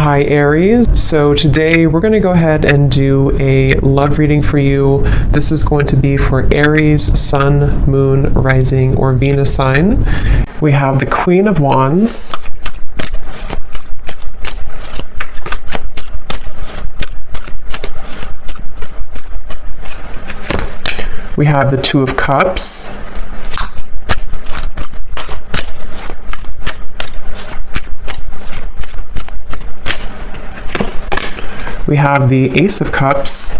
Hi Aries. So today we're going to go ahead and do a love reading for you. This is going to be for Aries, Sun, Moon, Rising, or Venus sign. We have the Queen of Wands. We have the Two of Cups. We have the Ace of Cups.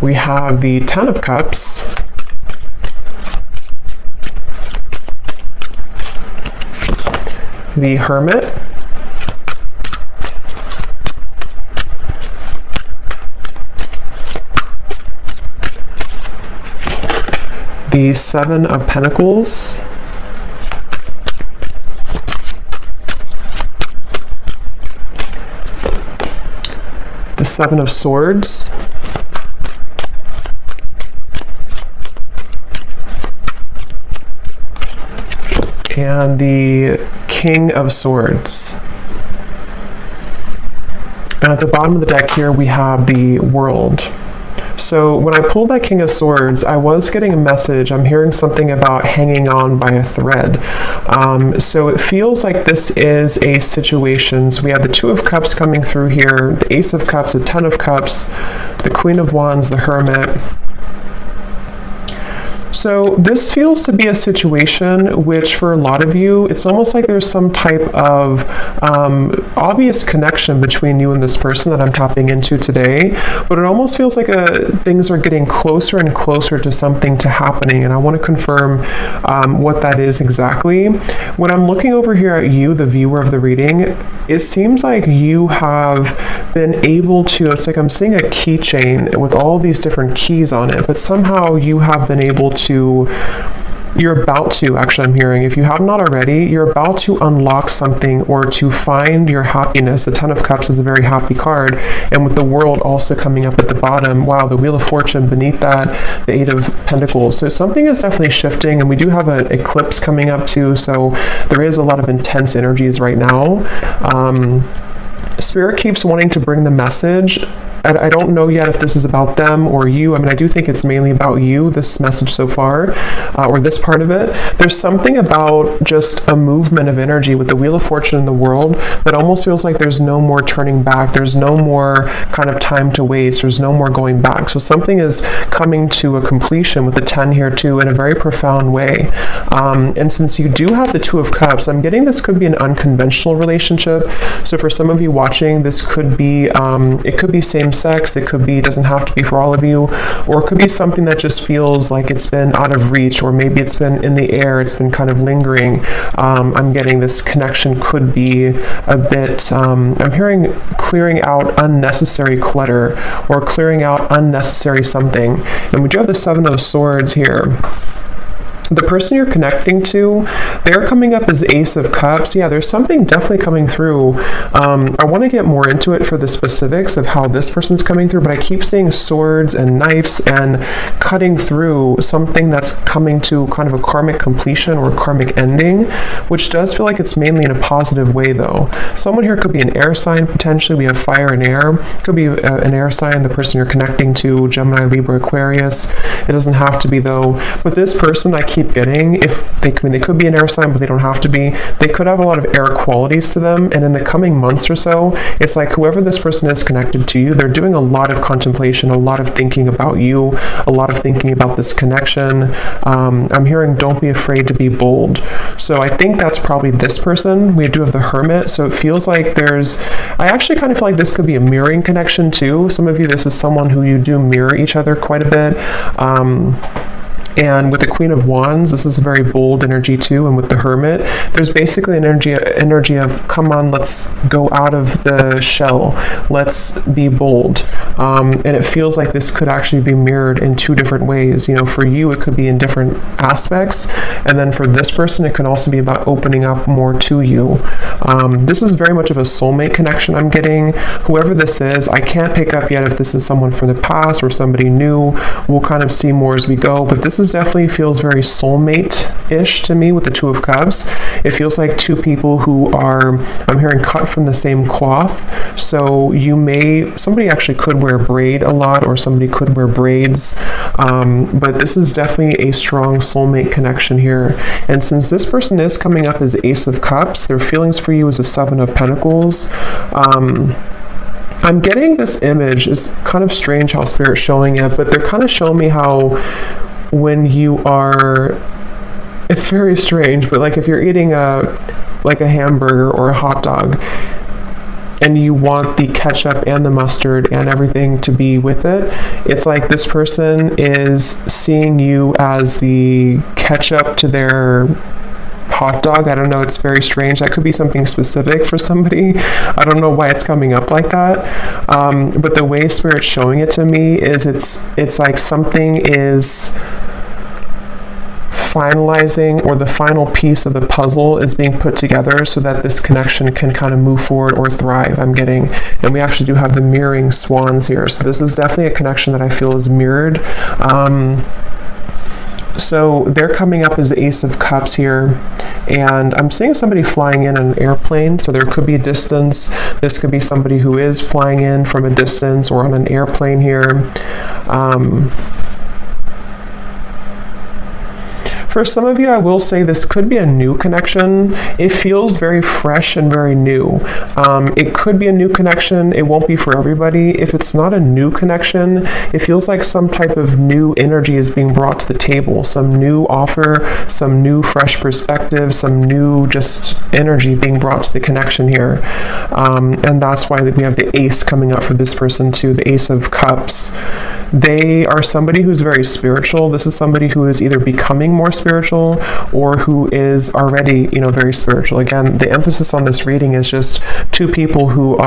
We have the Ten of Cups. The Hermit. The Seven of Pentacles. The Seven of Swords. And the King of Swords. And at the bottom of the deck here we have the World. So when I pulled that King of Swords, I was getting a message. I'm hearing something about hanging on by a thread. So it feels like this is a situation. So we have the Two of Cups coming through here, the Ace of Cups, the Ten of Cups, the Queen of Wands, the Hermit. So this feels to be a situation which for a lot of you, it's almost like there's some type of obvious connection between you and this person that I'm tapping into today, but it almost feels like things are getting closer and closer to something to happening, and I want to confirm what that is exactly. When I'm looking over here at you, the viewer of the reading, it seems like you have been able to, it's like I'm seeing a keychain with all these different keys on it, but somehow you have been able to, you're about to, actually I'm hearing, if you have not already, you're about to unlock something or to find your happiness. The Ten of Cups is a very happy card, and with the World also coming up at the bottom, wow, the Wheel of Fortune beneath that, the Eight of Pentacles. So something is definitely shifting, and we do have an eclipse coming up too, so there is a lot of intense energies right now. Spirit keeps wanting to bring the message. I don't know yet if this is about them or you. I mean, I do think it's mainly about you, this message so far, or this part of it. There's something about just a movement of energy with the Wheel of Fortune in the World that almost feels like there's no more turning back. There's no more kind of time to waste. There's no more going back. So something is coming to a completion with the 10 here too in a very profound way. And since you do have the Two of Cups, I'm getting this could be an unconventional relationship. So for some of you watching, this could be, it could be same sex, it could be, doesn't have to be for all of you, or it could be something that just feels like it's been out of reach, or maybe it's been in the air, it's been kind of lingering. I'm getting this connection could be a bit, I'm hearing clearing out unnecessary clutter, or clearing out unnecessary something. And we do have the Seven of Swords here. The person you're connecting to, they're coming up as Ace of Cups. Yeah, there's something definitely coming through. I want to get more into it for the specifics of how this person's coming through, but I keep seeing swords and knives and cutting through something that's coming to kind of a karmic completion or karmic ending, which does feel like it's mainly in a positive way though. Someone here could be an air sign potentially. We have fire and air. Could be an air sign, the person you're connecting to, Gemini, Libra, Aquarius. It doesn't have to be though. But this person I keep getting, if they, I mean, they could be an air sign, but they don't have to be. They could have a lot of air qualities to them, and in the coming months or so, it's like whoever this person is connected to you, they're doing a lot of contemplation, a lot of thinking about you, a lot of thinking about this connection. I'm hearing don't be afraid to be bold. So I think that's probably this person. We do have the Hermit, so it feels like there's, I actually kind of feel like this could be a mirroring connection too. Some of you, this is someone who you do mirror each other quite a bit. And with the Queen of Wands, this is a very bold energy too. And with the Hermit, there's basically an energy of, come on, let's go out of the shell. Let's be bold. And it feels like this could actually be mirrored in two different ways. You know, for you, it could be in different aspects. And then for this person, it can also be about opening up more to you. This is very much of a soulmate connection I'm getting. Whoever this is, I can't pick up yet if this is someone from the past or somebody new. We'll kind of see more as we go. But this is definitely feels very soulmate-ish to me with the Two of Cups. It feels like two people who are, I'm hearing, cut from the same cloth. So somebody actually could wear a braid a lot, or somebody could wear braids. But this is definitely a strong soulmate connection here. And since this person is coming up as Ace of Cups, their feelings for you is a Seven of Pentacles. I'm getting this image. It's kind of strange how Spirit's showing it, but they're kind of showing me how when you are, it's very strange, but like if you're eating a hamburger or a hot dog and you want the ketchup and the mustard and everything to be with it, it's like this person is seeing you as the ketchup to their hot dog. I don't know, it's very strange. That could be something specific for somebody. I don't know why it's coming up like that. But the way Spirit's showing it to me is it's like something is finalizing, or the final piece of the puzzle is being put together so that this connection can kind of move forward or thrive, I'm getting. And we actually do have the mirroring swans here. So this is definitely a connection that I feel is mirrored. So they're coming up as the Ace of Cups here, and I'm seeing somebody flying in an airplane, so there could be a distance. This could be somebody who is flying in from a distance or on an airplane here. For some of you, I will say this could be a new connection. It feels very fresh and very new. It could be a new connection. It won't be for everybody. If it's not a new connection, it feels like some type of new energy is being brought to the table, some new offer, some new fresh perspective, some new just energy being brought to the connection here. And that's why we have the Ace coming up for this person too, the Ace of Cups. They are somebody who's very spiritual. This is somebody who is either becoming more spiritual or who is already, very spiritual. Again, the emphasis on this reading is just two people who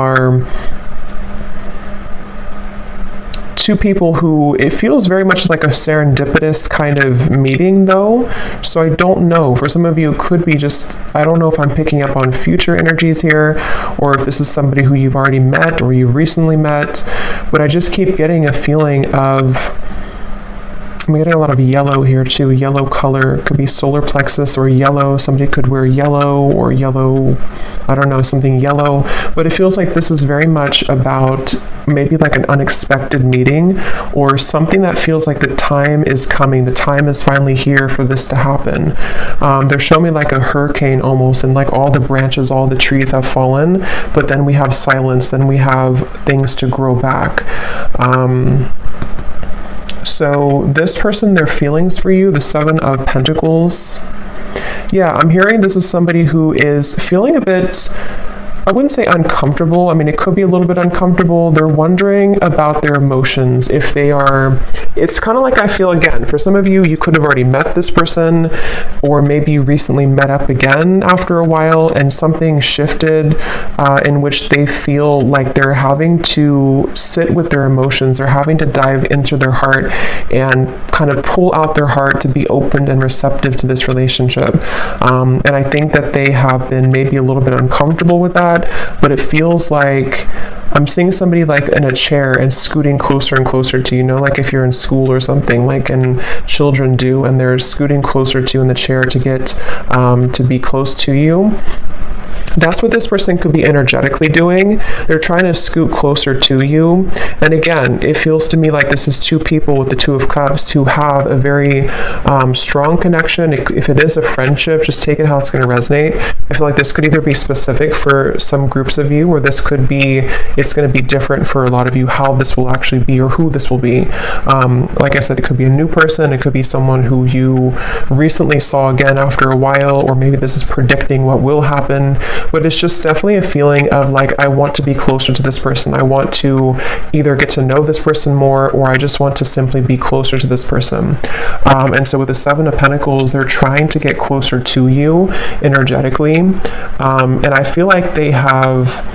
it feels very much like a serendipitous kind of meeting though. So I don't know. For some of you, it could be just, I don't know if I'm picking up on future energies here, or if this is somebody who you've already met or you've recently met, but I just keep getting a feeling of, I'm getting a lot of yellow here too. Yellow color. It could be solar plexus or yellow. Somebody could wear yellow or yellow, I don't know, something yellow. But it feels like this is very much about maybe like an unexpected meeting, or something that feels like the time is coming. The time is finally here for this to happen. They're showing me like a hurricane almost, and like all the branches, all the trees have fallen, but then we have silence, then we have things to grow back. So this person, their feelings for you, the Seven of Pentacles. Yeah, I'm hearing this is somebody who is feeling a bit, I wouldn't say uncomfortable. I mean, it could be a little bit uncomfortable. They're wondering about their emotions. If they are, it's kind of like, I feel, again, for some of you, you could have already met this person, or maybe you recently met up again after a while and something shifted in which they feel like they're having to sit with their emotions. They're having to dive into their heart and kind of pull out their heart to be open and receptive to this relationship. And I think that they have been maybe a little bit uncomfortable with that. But it feels like I'm seeing somebody like in a chair and scooting closer and closer to you, like if you're in school or something, like and children do, and they're scooting closer to you in the chair to get to be close to you. That's what this person could be energetically doing. They're trying to scoot closer to you. And again, it feels to me like this is two people with the Two of Cups who have a very strong connection. If it is a friendship, just take it how it's going to resonate. I feel like this could either be specific for some groups of you, or this could be, it's going to be different for a lot of you, how this will actually be or who this will be. Like I said, it could be a new person. It could be someone who you recently saw again after a while, or maybe this is predicting what will happen. but it's just definitely a feeling of like, I want to be closer to this person. I want to either get to know this person more, or I just want to simply be closer to this person. And so with the Seven of Pentacles, they're trying to get closer to you energetically. And I feel like they have,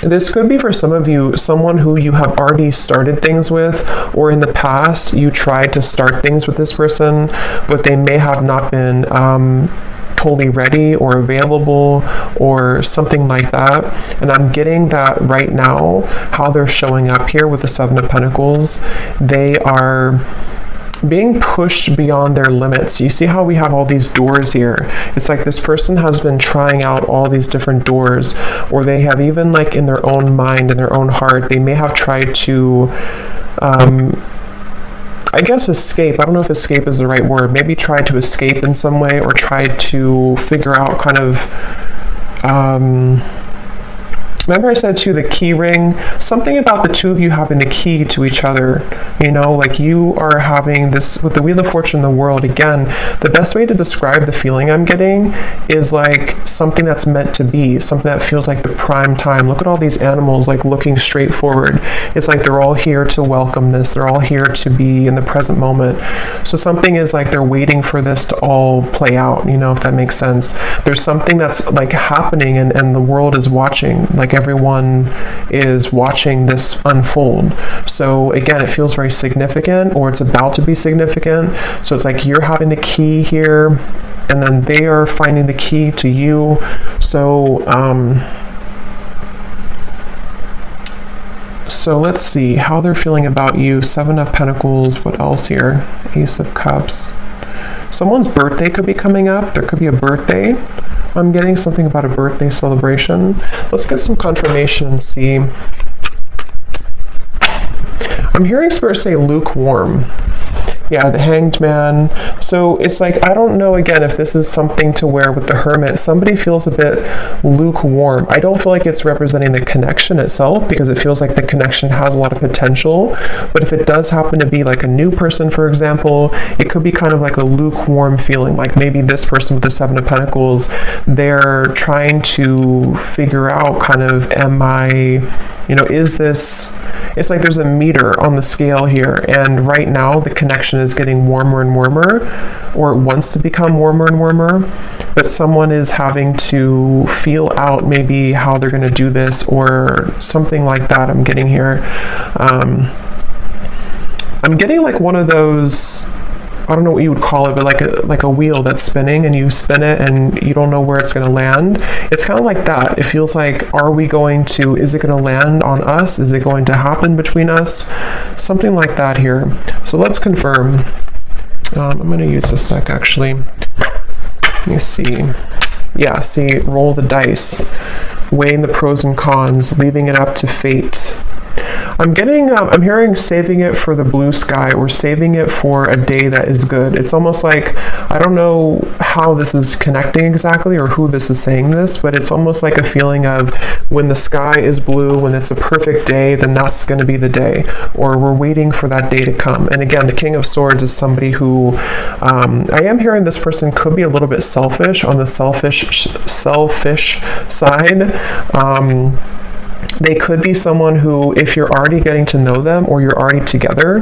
this could be for some of you, someone who you have already started things with, or in the past you tried to start things with this person, but they may have not been totally ready or available or something like that. And I'm getting that right now, how they're showing up here with the Seven of Pentacles. They are being pushed beyond their limits. You see how we have all these doors here? It's like this person has been trying out all these different doors, or they have even, like, in their own mind, in their own heart, they may have tried to I guess escape. I don't know if escape is the right word. Maybe try to escape in some way, or try to figure out kind of remember I said too, the key ring, something about the two of you having the key to each other, you know, like you are having this, with the Wheel of Fortune in the world, again, the best way to describe the feeling I'm getting is like something that's meant to be, something that feels like the prime time. Look at all these animals, like looking straight forward. It's like they're all here to welcome this. They're all here to be in the present moment. So something is like they're waiting for this to all play out, you know, if that makes sense. There's something that's like happening, and the world is watching, like everyone is watching this unfold. So again, it feels very significant, or it's about to be significant. So it's like you're having the key here, and then they are finding the key to you. So so let's see how they're feeling about you. Seven of Pentacles. What else here? Ace of Cups. Someone's birthday could be coming up. There could be a birthday. I'm getting something about a birthday celebration. Let's get some confirmation and see. I'm hearing Spirit say lukewarm. Yeah, the Hanged Man. So it's like, I don't know, again, if this is something to where with the Hermit, somebody feels a bit lukewarm. I don't feel like it's representing the connection itself, because it feels like the connection has a lot of potential. But if it does happen to be like a new person, for example, it could be kind of like a lukewarm feeling. Like maybe this person with the Seven of Pentacles, they're trying to figure out kind of, am I, you know, is this, it's like there's a meter on the scale here, and right now the connection is getting warmer and warmer, or it wants to become warmer and warmer, but someone is having to feel out maybe how they're going to do this, or something like that. I'm getting here. I'm getting like one of those, I don't know what you would call it, but like a wheel that's spinning, and you spin it and you don't know where it's going to land. It's kind of like that. It feels like, are we going to, is it going to land on us? Is it going to happen between us? Something like that here. So let's confirm. I'm going to use this deck actually. Let me see. Yeah, see, roll the dice, weighing the pros and cons, leaving it up to fate. I'm getting, I'm hearing saving it for the blue sky, or saving it for a day that is good. It's almost like, I don't know how this is connecting exactly, or who this is saying this, but it's almost like a feeling of when the sky is blue, when it's a perfect day, then that's going to be the day, or we're waiting for that day to come. And again, the King of Swords is somebody who, I am hearing this person could be a little bit selfish, on the selfish side. They could be someone who, if you're already getting to know them, or you're already together,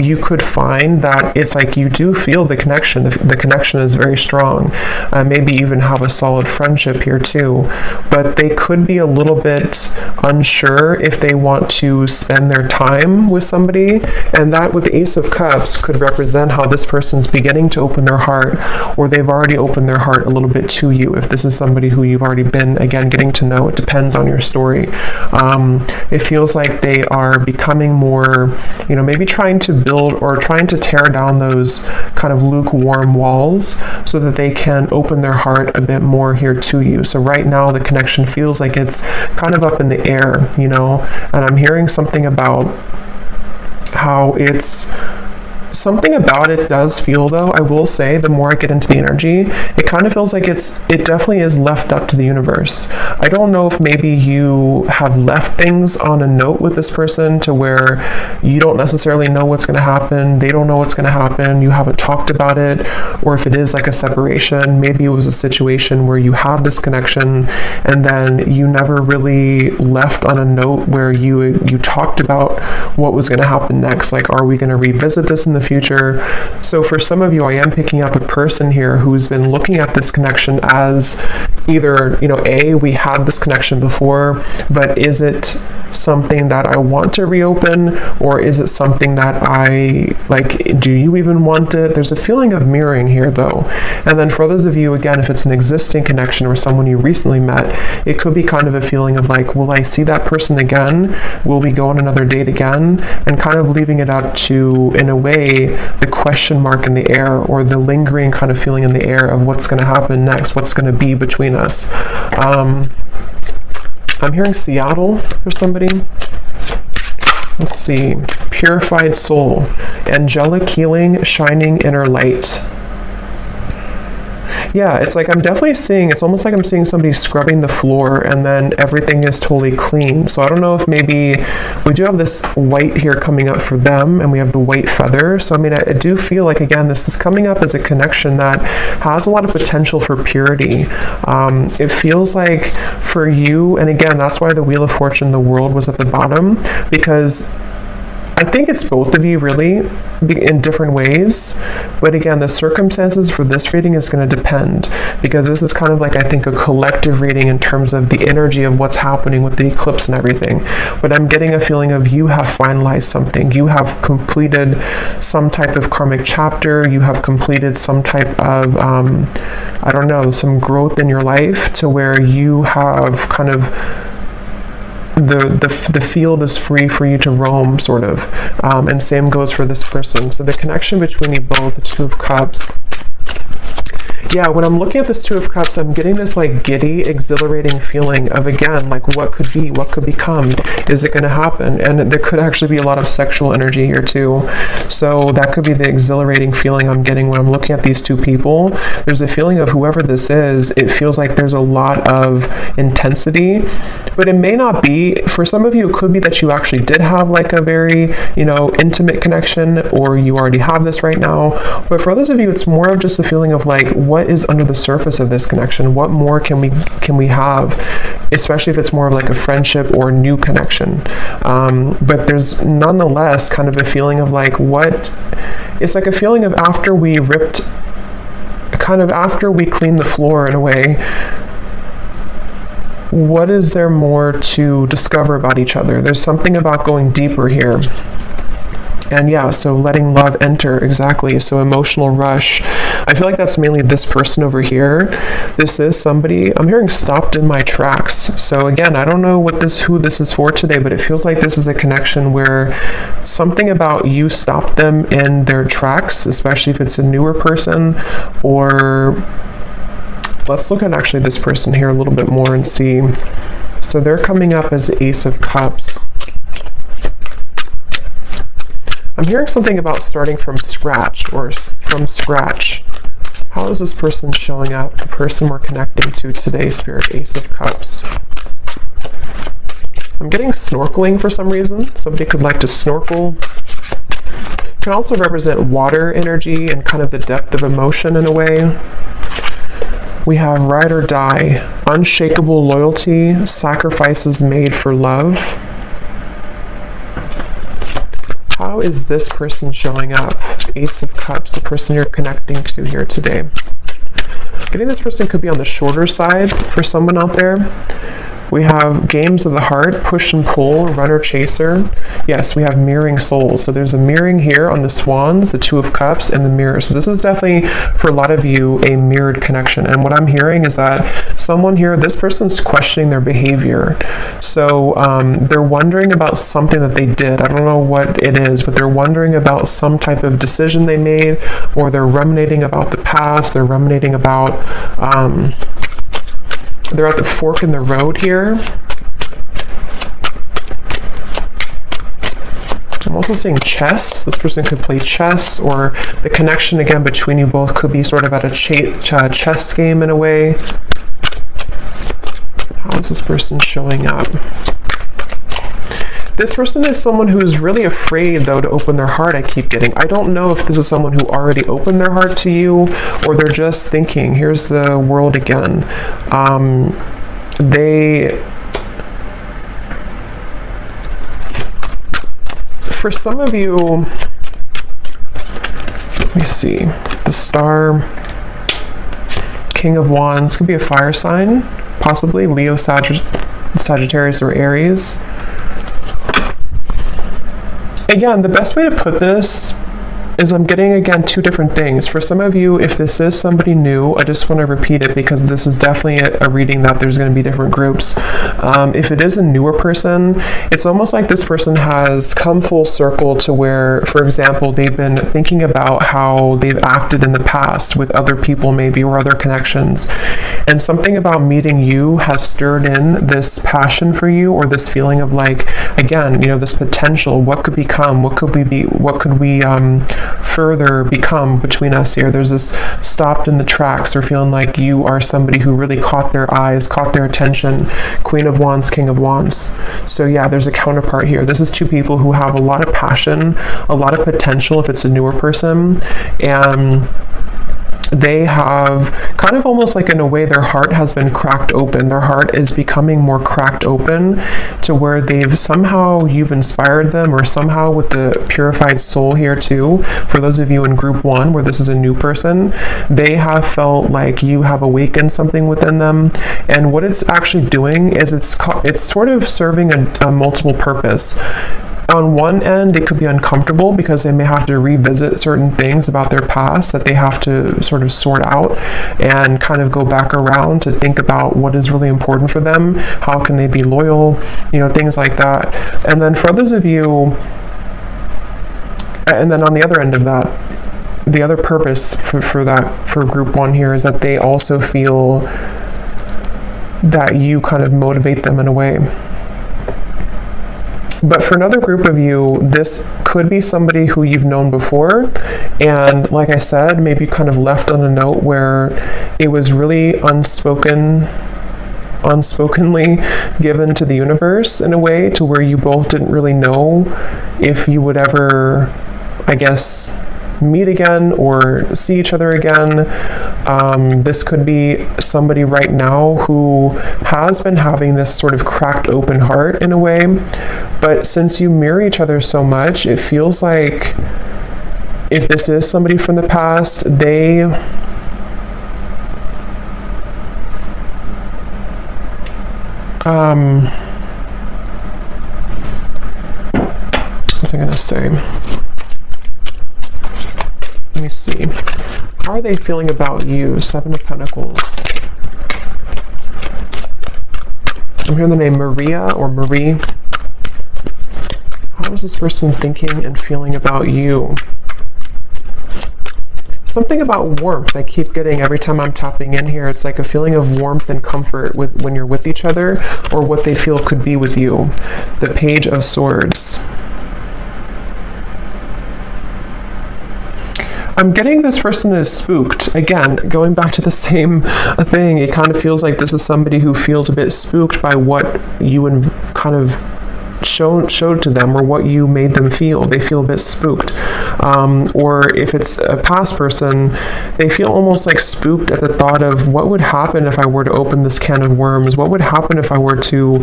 you could find that it's like you do feel the connection. The connection is very strong. Maybe even have a solid friendship here too. But they could be a little bit unsure if they want to spend their time with somebody. And that, with the Ace of Cups, could represent how this person's beginning to open their heart, or they've already opened their heart a little bit to you. If this is somebody who you've already been, again, getting to know, it depends on your story. It feels like they are becoming more, you know, maybe trying to build or trying to tear down those kind of lukewarm walls, so that they can open their heart a bit more here to you. So right now the connection feels like it's kind of up in the air, you know, and I'm hearing something about how it's Something about it does feel, though, I will say, the more I get into the energy, it kind of feels like it definitely is left up to the universe. I don't know if maybe you have left things on a note with this person to where you don't necessarily know what's going to happen, they don't know what's going to happen, you haven't talked about it, or if it is like a separation, maybe it was a situation where you had this connection and then you never really left on a note where you talked about what was going to happen next. Like, are we going to revisit this in the future? So for some of you, I am picking up a person here who's been looking at this connection as either, we had this connection before, but is it something that I want to reopen, or is it something that I like? Do you even want it? There's a feeling of mirroring here, though. And then for those of you, again, if it's an existing connection or someone you recently met, it could be kind of a feeling of like, will I see that person again? Will we go on another date again? And kind of leaving it up to, in a way, the question mark in the air, or the lingering kind of feeling in the air of what's going to happen next, what's going to be between us. I'm hearing Seattle for somebody. Let's see. Purified soul. Angelic healing, shining inner light. Yeah, it's like I'm definitely seeing, it's almost like I'm seeing somebody scrubbing the floor and then everything is totally clean. So I don't know if maybe we do have this white here coming up for them, and we have the white feather. So I mean, I do feel like, again, this is coming up as a connection that has a lot of potential for purity. It feels like for you, and again, that's why the Wheel of Fortune, the world, was at the bottom, because I think it's both of you really in different ways, but again, the circumstances for this reading is going to depend, because this is kind of like, I think, a collective reading in terms of the energy of what's happening with the eclipse and everything. But I'm getting a feeling of you have finalized something, you have completed some type of karmic chapter, you have completed some type of I don't know, some growth in your life to where you have kind of the field is free for you to roam, sort of. And same goes for this person. So the connection between you both, the Two of Cups. Yeah, when I'm looking at this Two of Cups, I'm getting this like giddy, exhilarating feeling of, again, like what could be, what could become, is it going to happen? And there could actually be a lot of sexual energy here too. So that could be the exhilarating feeling I'm getting when I'm looking at these two people. There's a feeling of whoever this is, it feels like there's a lot of intensity, but it may not be. For some of you, it could be that you actually did have like a very, intimate connection, or you already have this right now. But for others of you, it's more of just a feeling of like, what is under the surface of this connection? What more can we have, especially if it's more of like a friendship or new connection? But there's nonetheless kind of a feeling of like, it's like a feeling of after we cleaned the floor in a way, what is there more to discover about each other? There's something about going deeper here. And yeah, so letting love enter, exactly. So emotional rush. I feel like that's mainly this person over here. This is somebody, I'm hearing stopped in my tracks. So again, I don't know who this is for today, but it feels like this is a connection where something about you stopped them in their tracks, especially if it's a newer person. Or let's look at actually this person here a little bit more and see. So they're coming up as the Ace of Cups. I'm hearing something about starting from scratch. How is this person showing up, the person we're connecting to today, Spirit? Ace of Cups. I'm getting snorkeling for some reason. Somebody could like to snorkel. Can also represent water energy and kind of the depth of emotion in a way. We have ride or die, unshakable loyalty, sacrifices made for love. How is this person showing up? Ace of Cups, the person you're connecting to here today. Getting this person could be on the shorter side for someone out there. We have games of the heart, push and pull, runner chaser. Yes, we have mirroring souls. So there's a mirroring here on the swans, the Two of Cups, and the mirror. So this is definitely, for a lot of you, a mirrored connection. And what I'm hearing is that someone here, this person's questioning their behavior. So they're wondering about something that they did. I don't know what it is, but they're wondering about some type of decision they made, or they're ruminating about the past. They're ruminating about... they're at the fork in the road here. I'm also seeing chess. This person could play chess, or the connection again between you both could be sort of at a chess game in a way. How is this person showing up? This person is someone who's really afraid, though, to open their heart, I keep getting. I don't know if this is someone who already opened their heart to you, or they're just thinking. Here's the world again. For some of you, let me see, the Star, King of Wands, could be a fire sign, possibly Leo, Sagittarius, or Aries. Again, the best way to put this is I'm getting, again, two different things. For some of you, if this is somebody new, I just want to repeat it because this is definitely a reading that there's going to be different groups. If it is a newer person, it's almost like this person has come full circle to where, for example, they've been thinking about how they've acted in the past with other people maybe, or other connections. And something about meeting you has stirred in this passion for you, or this feeling of like, again, this potential. What could become? What could we further become between us here? There's this stopped in the tracks, or feeling like you are somebody who really caught their eyes, caught their attention. Queen of Wands, King of Wands. So yeah, there's a counterpart here. This is two people who have a lot of passion, a lot of potential if it's a newer person, and they have kind of almost like, in a way, their heart has been cracked open. Their heart is becoming more cracked open to where you've inspired them, or somehow with the purified soul here too. For those of you in group 1 where this is a new person, they have felt like you have awakened something within them. And what it's actually doing is it's sort of serving a multiple purpose. On one end, it could be uncomfortable because they may have to revisit certain things about their past that they have to sort of sort out and kind of go back around to think about what is really important for them. How can they be loyal? Things like that. And then for others of you, and then on the other end of that, the other purpose for group 1 here is that they also feel that you kind of motivate them in a way. But for another group of you, this could be somebody who you've known before, and like I said, maybe kind of left on a note where it was really unspokenly given to the universe in a way, to where you both didn't really know if you would ever, I guess, meet again or see each other again. This could be somebody right now who has been having this sort of cracked open heart in a way, but since you mirror each other so much, it feels like if this is somebody from the past, what was I going to say? Let me see. How are they feeling about you? 7 of Pentacles. I'm hearing the name Maria or Marie. How is this person thinking and feeling about you? Something about warmth I keep getting every time I'm tapping in here. It's like a feeling of warmth and comfort when you're with each other, or what they feel could be with you. The Page of Swords. I'm getting this person is spooked. Again, going back to the same thing, it kind of feels like this is somebody who feels a bit spooked by what you kind of showed to them, or what you made them feel. They feel a bit spooked. Or if it's a past person, they feel almost like spooked at the thought of what would happen if I were to open this can of worms? What would happen if I were to,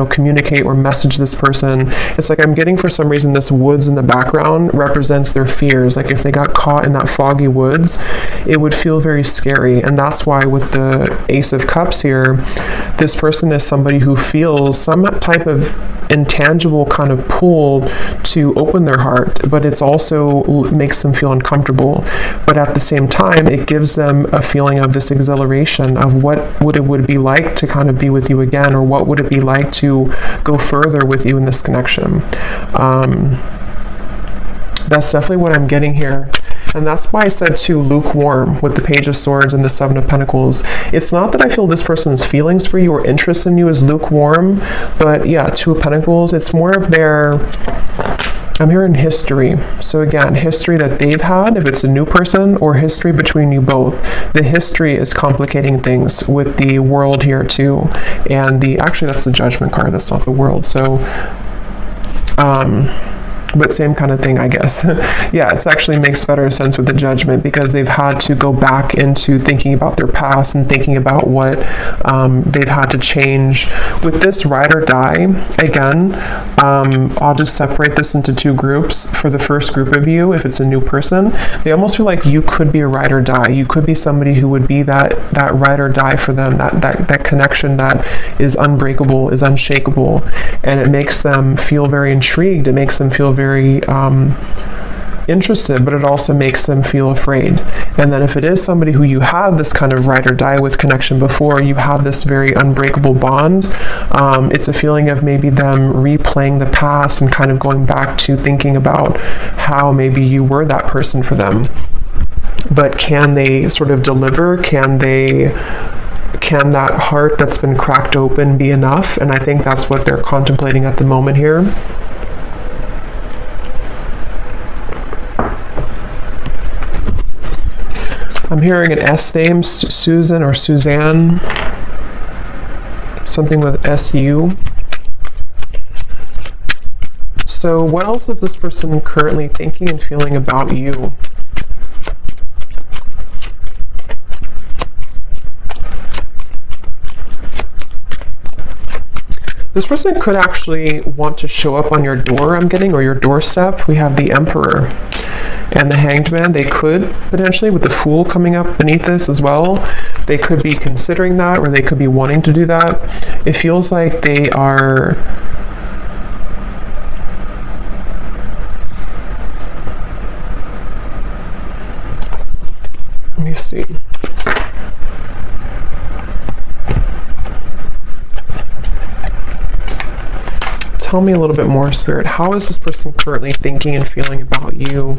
communicate or message this person? It's like I'm getting, for some reason, this woods in the background represents their fears. Like if they got caught in that foggy woods, it would feel very scary. And that's why with the Ace of Cups here, this person is somebody who feels some type of intangible kind of pull to open their heart, but it's also makes them feel uncomfortable. But at the same time, it gives them a feeling of this exhilaration of what it would be like to kind of be with you again, or what would it be like to go further with you in this connection. That's definitely what I'm getting here. And that's why I said too, lukewarm with the Page of Swords and the 7 of Pentacles. It's not that I feel this person's feelings for you or interest in you is lukewarm, but yeah, 2 of Pentacles, it's more of their I'm hearing history. So again, history that they've had, if it's a new person, or history between you both. The history is complicating things with the world here too. And actually that's the Judgment card, that's not the world. So, but same kind of thing, I guess. Yeah, it actually makes better sense with the Judgment, because they've had to go back into thinking about their past and thinking about what they've had to change. With this ride or die, again, I'll just separate this into two groups. For the first group of you, if it's a new person, they almost feel like you could be a ride or die. You could be somebody who would be that ride or die for them, that connection that is unbreakable, is unshakable, and it makes them feel very intrigued. It makes them feel very interested, but it also makes them feel afraid. And then if it is somebody who you have this kind of ride or die with connection before, you have this very unbreakable bond, it's a feeling of maybe them replaying the past and kind of going back to thinking about how maybe you were that person for them. But can they sort of deliver? Can that heart that's been cracked open be enough? And I think that's what they're contemplating at the moment here. I'm hearing an S name, Susan or Suzanne, something with SU. So what else is this person currently thinking and feeling about you? This person could actually want to show up on your door, I'm getting, or your doorstep. We have the Emperor and the Hanged Man. They could potentially, with the Fool coming up beneath this as well, they could be considering that, or they could be wanting to do that. It feels like they are... Let me see. Tell me a little bit more, Spirit. How is this person currently thinking and feeling about you?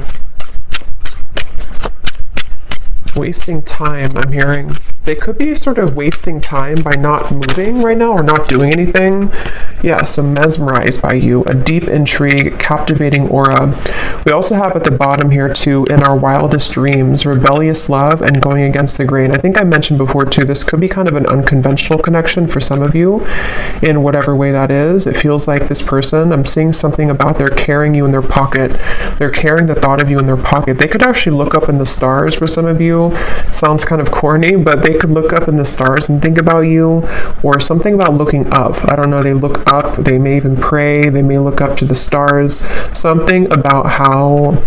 Wasting time, I'm hearing. They could be sort of wasting time by not moving right now or not doing anything. Yeah, so mesmerized by you, a deep intrigue, captivating aura. We also have at the bottom here too, in our wildest dreams, rebellious love and going against the grain. I think I mentioned before too, this could be kind of an unconventional connection for some of you in whatever way that is. It feels like this person, I'm seeing something about they're carrying you in their pocket. They're carrying the thought of you in their pocket. They could actually look up in the stars for some of you. Sounds kind of corny, but they could look up in the stars and think about you, or something about looking up. I don't know, they look up, they may even pray, they may look up to the stars. Something about how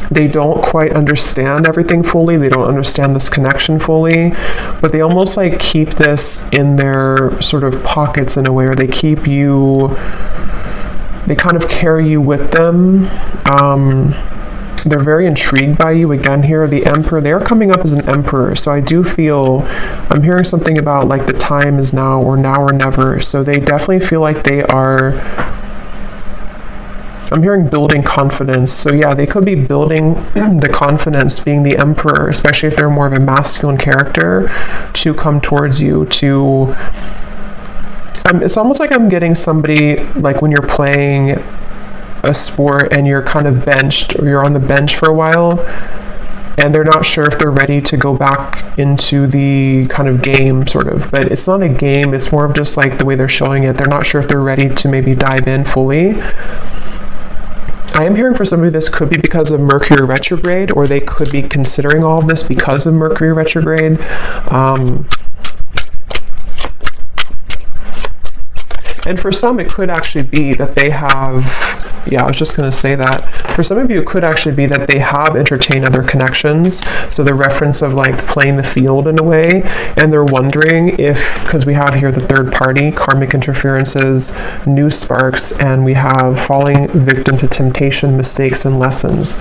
they don't quite understand everything fully, they don't understand this connection fully, but they almost like keep this in their sort of pockets in a way, or they keep you, they kind of carry you with them. They're very intrigued by you. Again here, the Emperor, they're coming up as an Emperor. So I do feel, I'm hearing something about like the time is now or never. So they definitely feel like they are, I'm hearing building confidence. So yeah, they could be building the confidence, being the Emperor, especially if they're more of a masculine character, to come towards you, to, it's almost like I'm getting somebody, like when you're playing a sport and you're kind of benched, or you're on the bench for a while and they're not sure if they're ready to go back into the kind of game sort of, but it's not a game, it's more of just like the way they're showing it. They're not sure if they're ready to maybe dive in fully. I am hearing for somebody this could be because of Mercury retrograde, or they could be considering all of this because of Mercury retrograde. And for some, it could actually be that they have, yeah, I was just going to say that. For some of you, it could actually be that they have entertained other connections. So the reference of like playing the field in a way, and they're wondering if, because we have here the third party, karmic interferences, new sparks, and we have falling victim to temptation, mistakes, and lessons.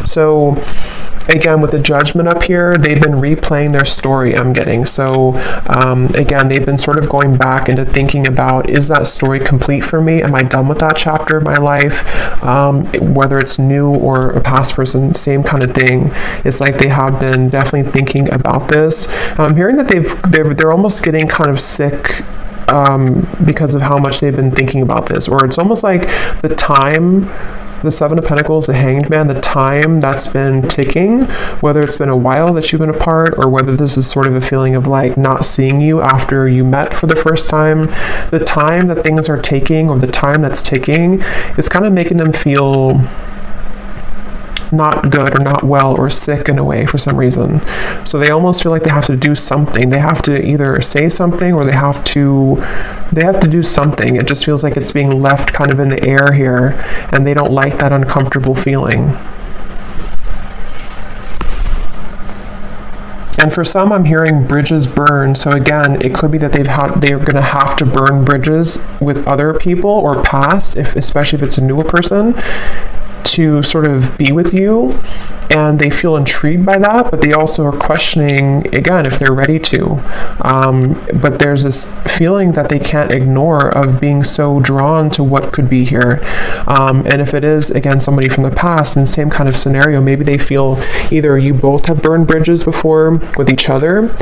So again, with the Judgment up here, they've been replaying their story, I'm getting. So again, they've been sort of going back into thinking about, is that story complete for me? Am I done with that chapter of my life? Whether it's new or a past person, same kind of thing. It's like they have been definitely thinking about this. I'm hearing that they're almost getting kind of sick because of how much they've been thinking about this, or it's almost like the time the Seven of Pentacles, the Hanged Man, the time that's been ticking, whether it's been a while that you've been apart or whether this is sort of a feeling of like not seeing you after you met for the first time, the time that things are taking or the time that's ticking is kind of making them feel not good or not well or sick in a way for some reason. So they almost feel like they have to do something. They have to either say something or they have to do something. It just feels like it's being left kind of in the air here, and they don't like that uncomfortable feeling. And for some, I'm hearing bridges burn. So again, it could be that they're going to have to burn bridges with other people or pass, especially if it's a newer person, to sort of be with you, and they feel intrigued by that, but they also are questioning again if they're ready to. But there's this feeling that they can't ignore of being so drawn to what could be here. And if it is again somebody from the past in the same kind of scenario, maybe they feel either you both have burned bridges before with each other,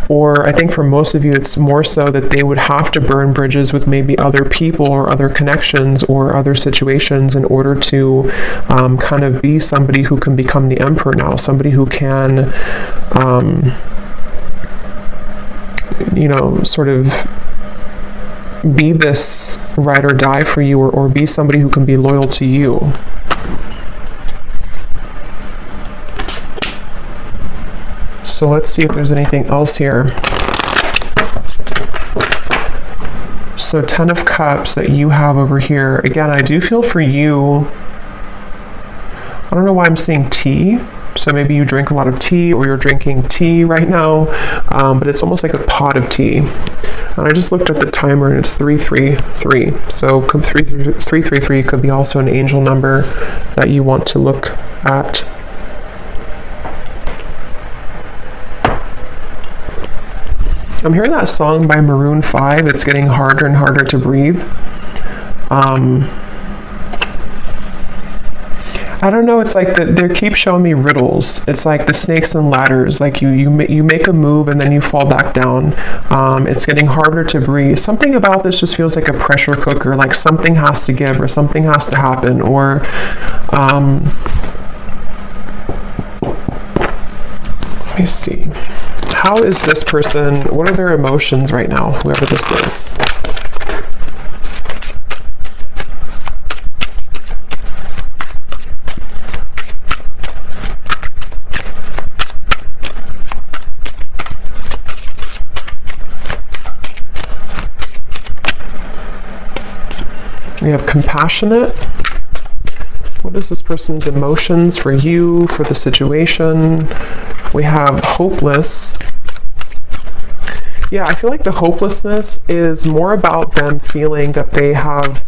or I think for most of you it's more so that they would have to burn bridges with maybe other people or other connections or other situations in order to kind of be somebody who can become the emperor now, somebody who can sort of be this ride or die for you, or be somebody who can be loyal to you. So let's see if there's anything else here. So 10 of Cups that you have over here. Again, I do feel for you, I don't know why I'm seeing tea. So maybe you drink a lot of tea, or you're drinking tea right now, but it's almost like a pot of tea. And I just looked at the timer and it's 333. So 333 could be also an angel number that you want to look at. I'm hearing that song by Maroon 5. It's getting harder and harder to breathe. I don't know, it's like they keep showing me riddles. It's like the snakes and ladders, like you make a move and then you fall back down. It's getting harder to breathe. Something about this just feels like a pressure cooker, like something has to give or something has to happen, or let me see. How is this person, what are their emotions right now, whoever this is? We have compassionate. What is this person's emotions for you, for the situation? We have hopeless. Yeah, I feel like the hopelessness is more about them feeling that they have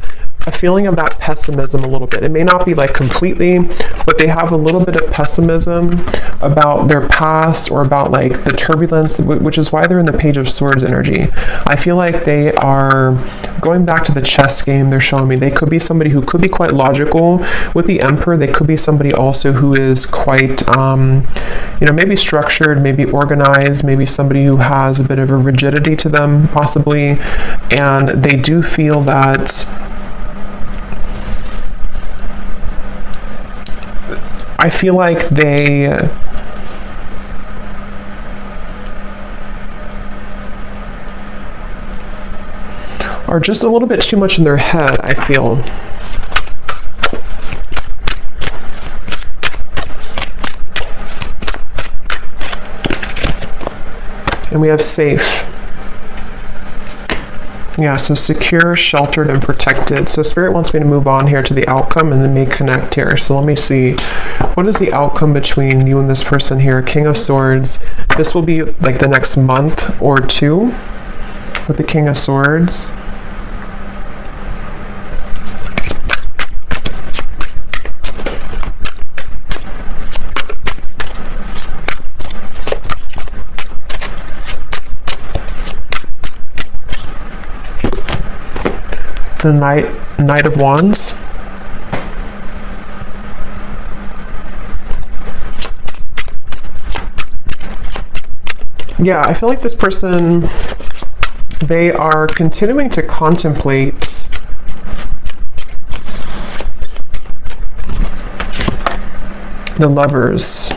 a feeling of that pessimism a little bit. It may not be like completely, but they have a little bit of pessimism about their past or about like the turbulence, which is why they're in the Page of Swords energy. I feel like they are going back to the chess game. They're showing me they could be somebody who could be quite logical. With the Emperor, they could be somebody also who is quite, maybe structured, maybe organized, maybe somebody who has a bit of a rigidity to them, possibly. And they do feel that I feel like they are just a little bit too much in their head, I feel. And we have safe. Yeah, so secure, sheltered, and protected. So Spirit wants me to move on here to the outcome and then may connect here. So let me see. What is the outcome between you and this person here? King of Swords. This will be like the next month or two with the King of Swords. The Knight of Wands. Yeah, I feel like this person, they are continuing to contemplate The Lovers.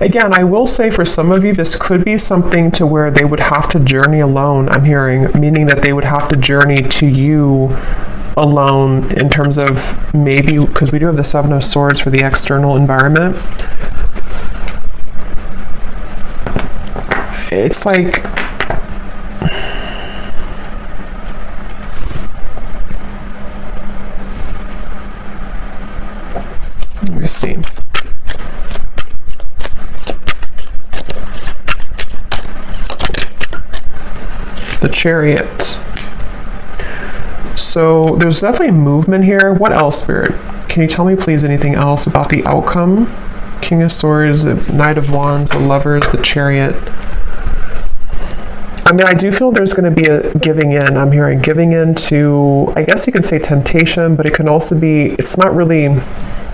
Again, I will say for some of you, this could be something to where they would have to journey alone, I'm hearing, meaning that they would have to journey to you alone in terms of maybe, because we do have the Seven of Swords for the external environment. It's like, let me see. The Chariot. So there's definitely movement here. What else, Spirit? Can you tell me please anything else about the outcome? King of Swords, the Knight of Wands, the Lovers, the Chariot. I mean, I do feel there's going to be a giving in. I'm hearing giving in to, I guess you can say temptation, but it can also be, it's not really,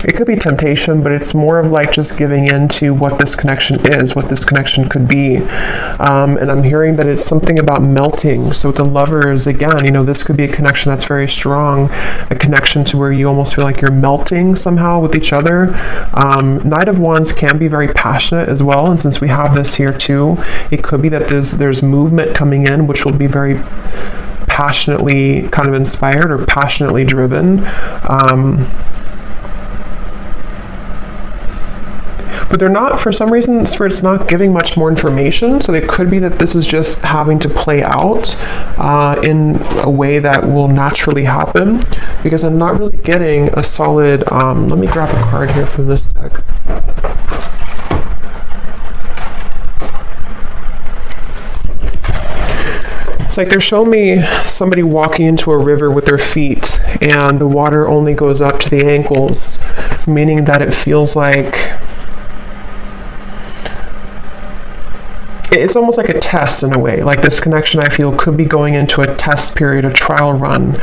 it could be temptation, but it's more of like just giving in to what this connection is, what this connection could be. And I'm hearing that it's something about melting. So with the Lovers, again, you know, this could be a connection that's very strong, a connection to where you almost feel like you're melting somehow with each other. Knight of Wands can be very passionate as well. And since we have this here too, it could be that there's movement coming in, which will be very passionately kind of inspired or passionately driven. But they're not, for some reason, Spirit's not giving much more information, so it could be that this is just having to play out in a way that will naturally happen, because I'm not really getting a solid, let me grab a card here from this deck. It's like they're showing me somebody walking into a river with their feet, and the water only goes up to the ankles, meaning that it feels like it's almost like a test in a way. Like this connection, I feel, could be going into a test period, a trial run,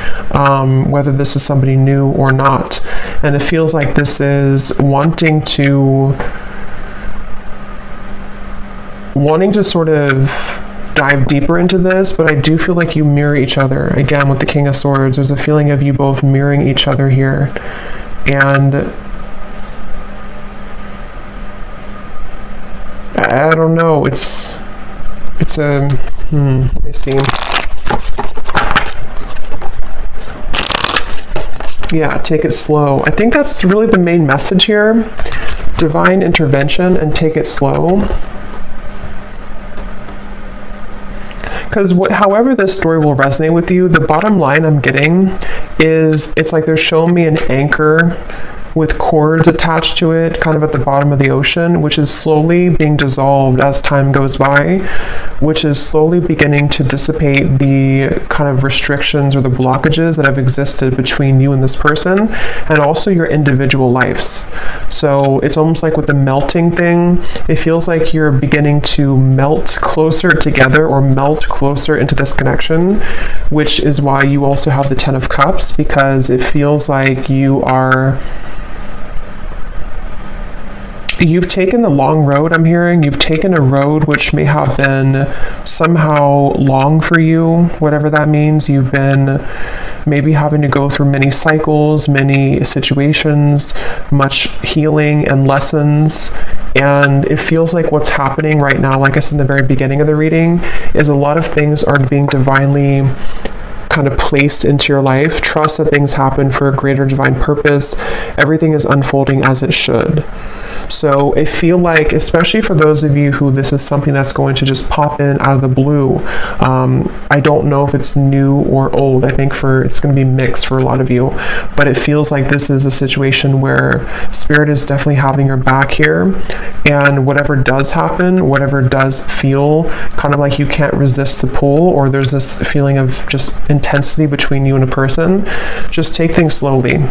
whether this is somebody new or not. And it feels like this is wanting to sort of dive deeper into this, but I do feel like you mirror each other. Again, with the King of Swords, there's a feeling of you both mirroring each other here. And I don't know, it's a, let me see. Yeah, take it slow. I think that's really the main message here. Divine intervention and take it slow. Because however this story will resonate with you, the bottom line I'm getting is it's like they're showing me an anchor with cords attached to it, kind of at the bottom of the ocean, which is slowly being dissolved as time goes by, which is slowly beginning to dissipate the kind of restrictions or the blockages that have existed between you and this person, and also your individual lives. So it's almost like with the melting thing, it feels like you're beginning to melt closer together or melt closer into this connection, which is why you also have the Ten of Cups, because it feels like you've taken the long road, I'm hearing. You've taken a road which may have been somehow long for you, whatever that means. You've been maybe having to go through many cycles, many situations, much healing and lessons. And it feels like what's happening right now, like I said in the very beginning of the reading, is a lot of things are being divinely kind of placed into your life. Trust that things happen for a greater divine purpose. Everything is unfolding as it should. So I feel like, especially for those of you who this is something that's going to just pop in out of the blue, I don't know if it's new or old. I think it's going to be mixed for a lot of you, but it feels like this is a situation where Spirit is definitely having your back here, and whatever does happen, whatever does feel kind of like you can't resist the pull, or there's this feeling of just intensity between you and a person, just take things slowly.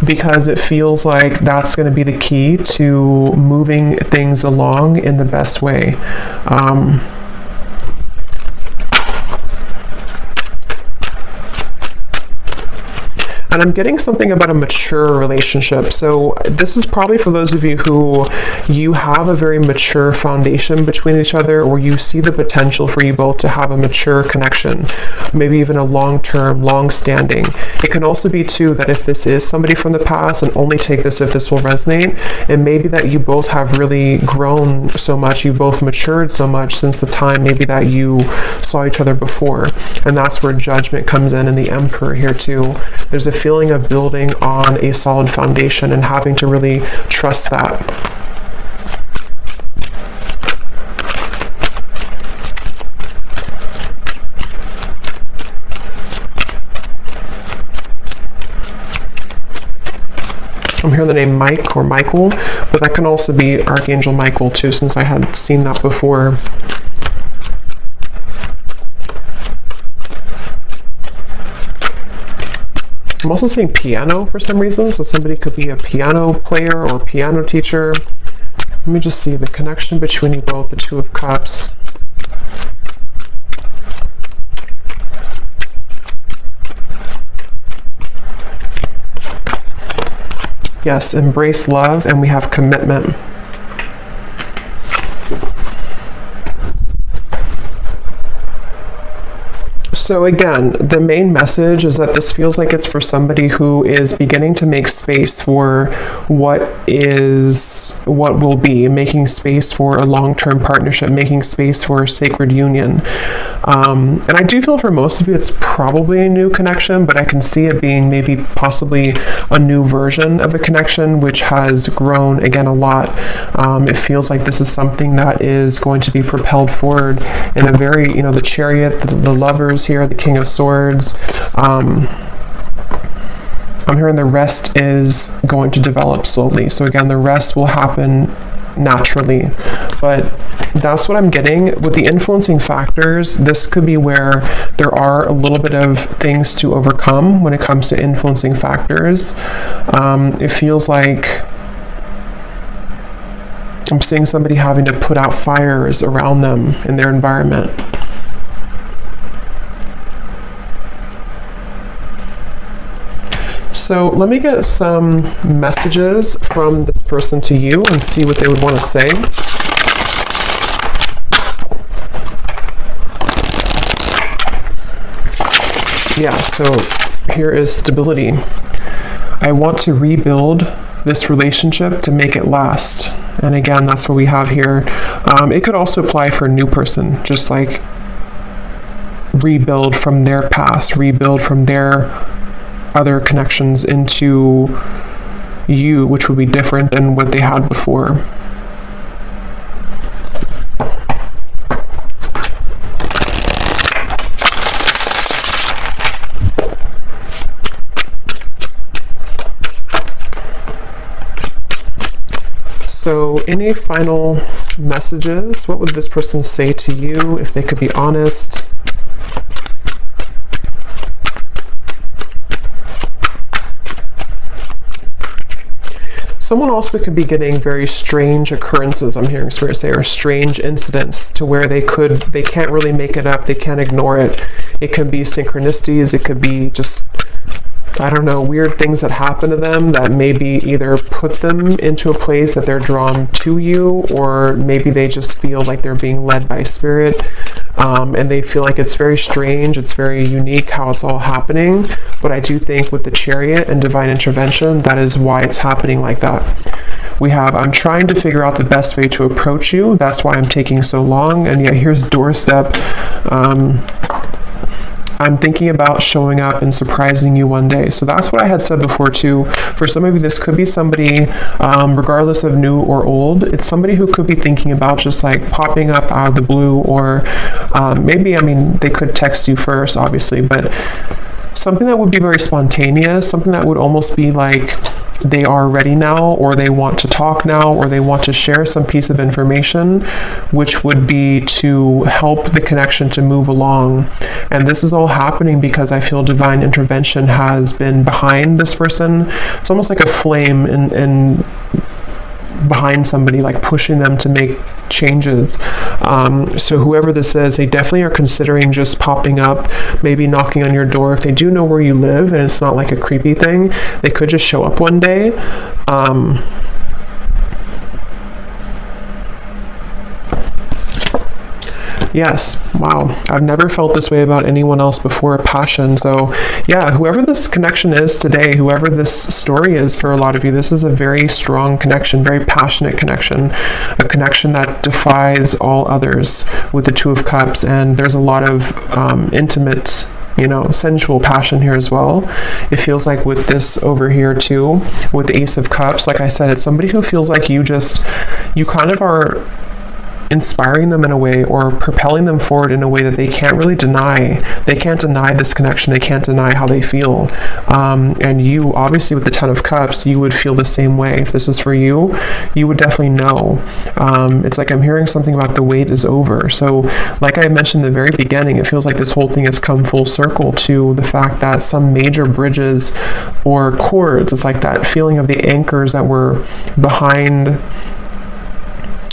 Because it feels like that's going to be the key to moving things along in the best way. And I'm getting something about a mature relationship. So this is probably for those of you who you have a very mature foundation between each other, or you see the potential for you both to have a mature connection, maybe even a long-term, long-standing. It can also be too that if this is somebody from the past, and only take this if this will resonate, it may be that you both have really grown so much, you both matured so much since the time maybe that you saw each other before. And that's where Judgment comes in, and the Emperor here too. There's a feeling of building on a solid foundation and having to really trust that. I'm hearing the name Mike or Michael, but that can also be Archangel Michael too, since I had seen that before. I'm also seeing piano for some reason, so somebody could be a piano player or piano teacher. Let me just see the connection between you both, the Two of Cups. Yes, embrace love, and we have commitment. So again, the main message is that this feels like it's for somebody who is beginning to make space for what will be, making space for a long-term partnership, making space for a sacred union. And I do feel for most of you it's probably a new connection, but I can see it being maybe possibly a new version of a connection which has grown again a lot. It feels like this is something that is going to be propelled forward in a very, the Chariot, the Lovers here, the King of Swords. I'm hearing the rest is going to develop slowly. So again, the rest will happen naturally, but that's what I'm getting with the influencing factors. This could be where there are a little bit of things to overcome when it comes to influencing factors. It feels like I'm seeing somebody having to put out fires around them in their environment. So let me get some messages from this person to you and see what they would want to say. Yeah, so here is stability. I want to rebuild this relationship to make it last. And again, that's what we have here. It could also apply for a new person, just like rebuild from their past, rebuild from their other connections into you, which would be different than what they had before. So any final messages? What would this person say to you if they could be honest? Someone also could be getting very strange occurrences, I'm hearing Spirit say, or strange incidents to where they can't really make it up, they can't ignore it. It could be synchronicities, it could be just, I don't know, weird things that happen to them that maybe either put them into a place that they're drawn to you, or maybe they just feel like they're being led by Spirit, and they feel like it's very strange, it's very unique how it's all happening. But I do think with the Chariot and divine intervention, that is why it's happening like that. We have, I'm trying to figure out the best way to approach you, that's why I'm taking so long. And yet here's doorstep. I'm thinking about showing up and surprising you one day. So that's what I had said before too. For some of you, this could be somebody, regardless of new or old, it's somebody who could be thinking about just like popping up out of the blue, or maybe, I mean, they could text you first, obviously, but something that would be very spontaneous, something that would almost be like they are ready now, or they want to talk now, or they want to share some piece of information, which would be to help the connection to move along. And this is all happening because I feel divine intervention has been behind this person. It's almost like a flame in behind somebody, like pushing them to make changes. So whoever this is, they definitely are considering just popping up, maybe knocking on your door. If they do know where you live and it's not like a creepy thing, they could just show up one day. Yes, wow. I've never felt this way about anyone else before, passion. So yeah, whoever this connection is today, whoever this story is for a lot of you, this is a very strong connection, very passionate connection, a connection that defies all others with the Two of Cups. And there's a lot of intimate, sensual passion here as well. It feels like with this over here too, with the Ace of Cups, like I said, it's somebody who feels like you kind of are inspiring them in a way, or propelling them forward in a way that they can't really deny. They can't deny this connection. They can't deny how they feel. And you, obviously, with the Ten of Cups, you would feel the same way. If this is for you, you would definitely know. It's like I'm hearing something about the wait is over. So, like I mentioned in the very beginning, it feels like this whole thing has come full circle to the fact that some major bridges or cords, it's like that feeling of the anchors that were behind,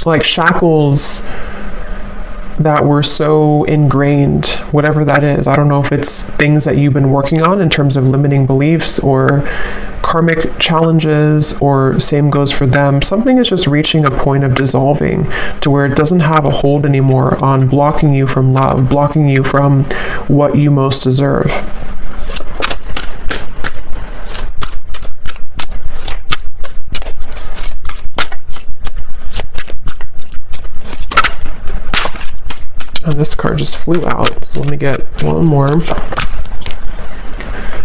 like shackles that were so ingrained, whatever that is. I don't know if it's things that you've been working on in terms of limiting beliefs or karmic challenges, or same goes for them. Something is just reaching a point of dissolving to where it doesn't have a hold anymore on blocking you from love, blocking you from what you most deserve. And this card just flew out, so let me get one more.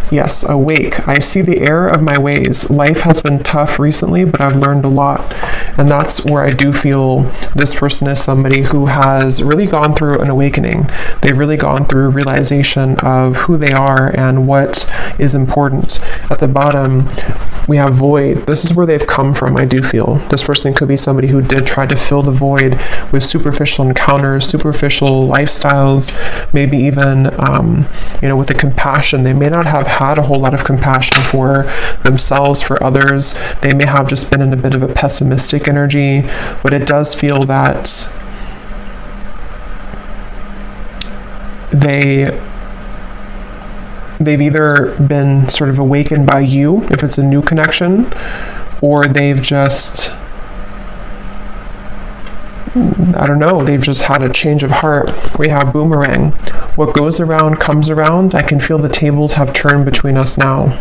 Yes, awake. I see the error of my ways. Life has been tough recently, but I've learned a lot. And that's where I do feel this person is somebody who has really gone through an awakening. They've really gone through realization of who they are and what is important. At the bottom, we have void. This is where they've come from, I do feel. This person could be somebody who did try to fill the void with superficial encounters, superficial lifestyles, maybe even, with the compassion. They may not have had a whole lot of compassion for themselves, for others. They may have just been in a bit of a pessimistic energy, but it does feel that they've either been sort of awakened by you, if it's a new connection, or they've just, they've just had a change of heart. We have boomerang. What goes around comes around. I can feel the tables have turned between us now.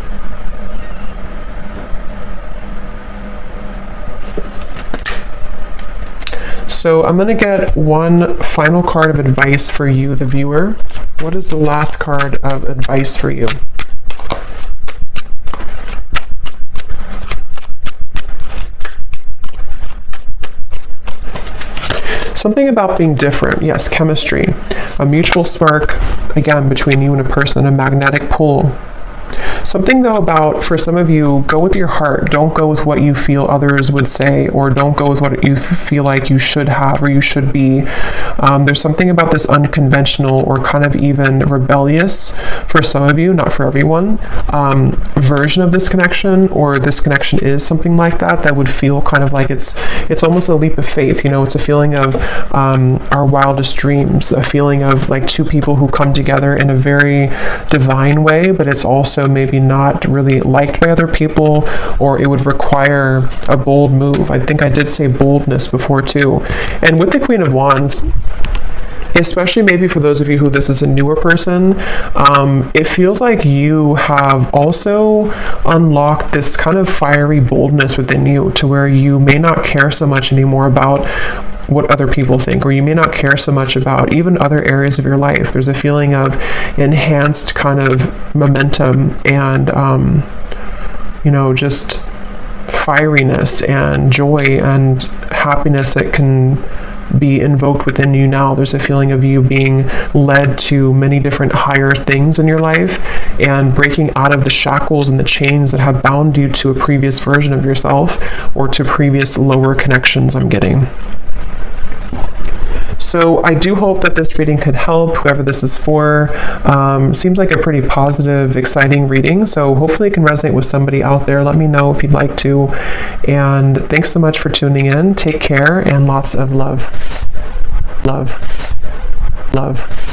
So I'm going to get one final card of advice for you, the viewer. What is the last card of advice for you? Something about being different. Yes, chemistry. A mutual spark, again, between you and a person, a magnetic pull. Something though about, for some of you, go with your heart. Don't go with what you feel others would say, or don't go with what you feel like you should have or you should be. There's something about this unconventional or kind of even rebellious, for some of you, not for everyone, version of this connection, or this connection is something like that would feel kind of like it's almost a leap of faith. It's a feeling of our wildest dreams, a feeling of like two people who come together in a very divine way, but it's also maybe not really liked by other people, or it would require a bold move. I think I did say boldness before too. And with the Queen of Wands, especially maybe for those of you who this is a newer person, it feels like you have also unlocked this kind of fiery boldness within you, to where you may not care so much anymore about what other people think, or you may not care so much about even other areas of your life. There's a feeling of enhanced kind of momentum and, just fieriness and joy and happiness that can be invoked within you now. There's a feeling of you being led to many different higher things in your life, and breaking out of the shackles and the chains that have bound you to a previous version of yourself, or to previous lower connections I'm getting. So I do hope that this reading could help whoever this is for. Seems like a pretty positive, exciting reading. So hopefully it can resonate with somebody out there. Let me know if you'd like to. And thanks so much for tuning in. Take care and lots of love. Love. Love.